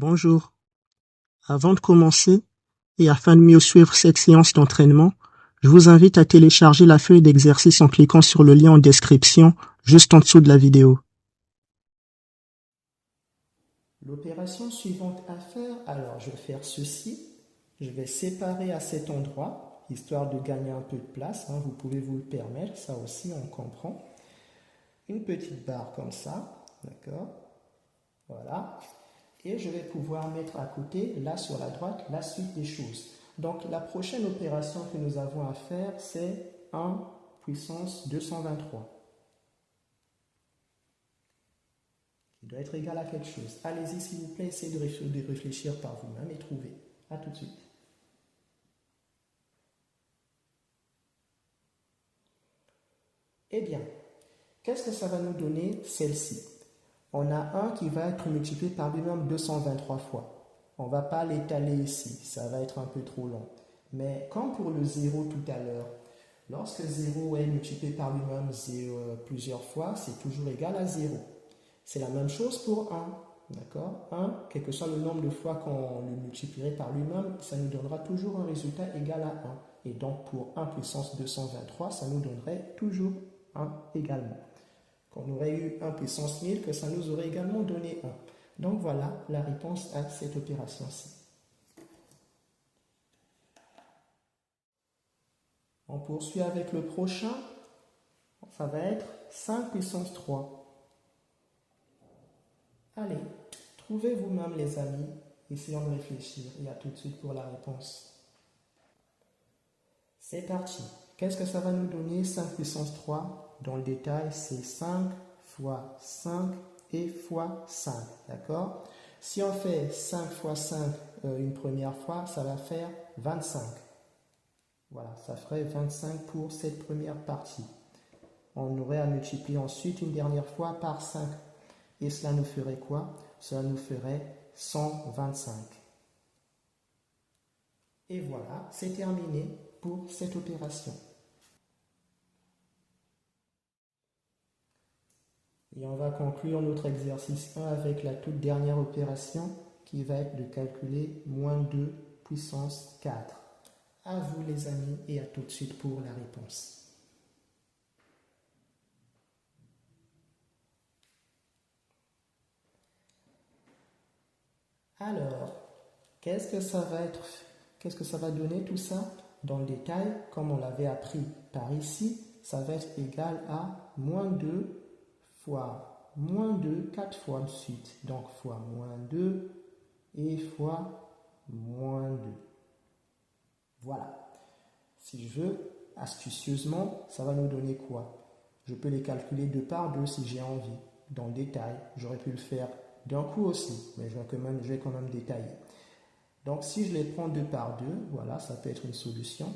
Bonjour. Avant de commencer, et afin de mieux suivre cette séance d'entraînement, je vous invite à télécharger la feuille d'exercice en cliquant sur le lien en description, juste en dessous de la vidéo. L'opération suivante à faire, alors je vais faire ceci. Je vais séparer à cet endroit, histoire de gagner un peu de place. Vous pouvez vous le permettre, ça aussi on comprend. Une petite barre comme ça, d'accord? Voilà. Et je vais pouvoir mettre à côté, là sur la droite, la suite des choses. Donc la prochaine opération que nous avons à faire, c'est 1 puissance 223. Il doit être égal à quelque chose. Allez-y s'il vous plaît, essayez de réfléchir par vous-même et trouvez. À tout de suite. Eh bien, qu'est-ce que ça va nous donner, celle-ci? On a un qui va être multiplié par lui-même 223 fois. On ne va pas l'étaler ici, ça va être un peu trop long. Mais comme pour le 0 tout à l'heure, lorsque 0 est multiplié par lui-même plusieurs fois, c'est toujours égal à 0. C'est la même chose pour 1. D'accord? 1, quel que soit le nombre de fois qu'on le multiplierait par lui-même, ça nous donnera toujours un résultat égal à 1. Et donc pour 1 puissance 223, ça nous donnerait toujours 1 également. Qu'on aurait eu 1 puissance 1000, que ça nous aurait également donné 1. Donc voilà la réponse à cette opération-ci. On poursuit avec le prochain. Ça va être 5 puissance 3. Allez, trouvez vous-même les amis. Essayons de réfléchir. Et à tout de suite pour la réponse. C'est parti. Qu'est-ce que ça va nous donner 5 puissance 3? Dans le détail, c'est 5 fois 5 et fois 5. D'accord? Si on fait 5 fois 5 une première fois, ça va faire 25. Voilà, ça ferait 25 pour cette première partie. On aurait à multiplier ensuite une dernière fois par 5. Et cela nous ferait quoi? Cela nous ferait 125. Et voilà, c'est terminé pour cette opération. Et on va conclure notre exercice 1 avec la toute dernière opération qui va être de calculer moins 2 puissance 4. À vous les amis et à tout de suite pour la réponse. Alors, qu'est-ce que ça va donner tout ça? Dans le détail, comme on l'avait appris par ici, ça va être égal à moins 2 fois moins 2, 4 fois de suite. Donc, fois moins 2 et fois moins 2. Voilà. Si je veux, astucieusement, ça va nous donner quoi? Je peux les calculer 2 par 2 si j'ai envie. Dans le détail, j'aurais pu le faire d'un coup aussi, mais je vais quand même détailler. Donc, si je les prends 2 par 2, voilà, ça peut être une solution.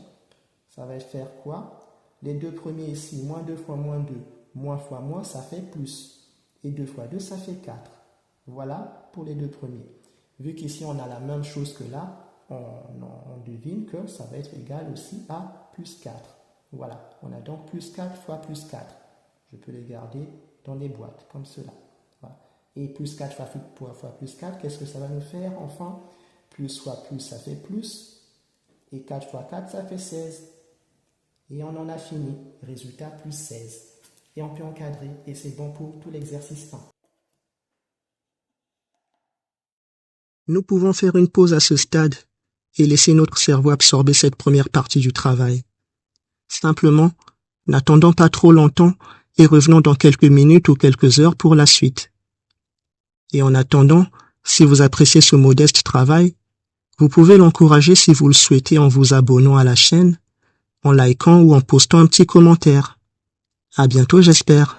Ça va faire quoi? Les deux premiers ici, moins 2 fois moins 2, moins fois moins, ça fait plus. Et 2 fois 2, ça fait 4. Voilà pour les deux premiers. Vu qu'ici, on a la même chose que là, on devine que ça va être égal aussi à plus 4. Voilà, on a donc plus 4 fois plus 4. Je peux les garder dans les boîtes, comme cela. Voilà. Et plus 4 fois plus 4, qu'est-ce que ça va nous faire? Enfin, plus fois plus, ça fait plus. Et 4 fois 4, ça fait 16. Et on en a fini. Résultat, plus 16. Et on peut encadrer. Et c'est bon pour tout l'exercice 1. Nous pouvons faire une pause à ce stade et laisser notre cerveau absorber cette première partie du travail. Simplement, n'attendons pas trop longtemps et revenons dans quelques minutes ou quelques heures pour la suite. Et en attendant, si vous appréciez ce modeste travail, vous pouvez l'encourager si vous le souhaitez en vous abonnant à la chaîne, en likant ou en postant un petit commentaire. À bientôt, j'espère.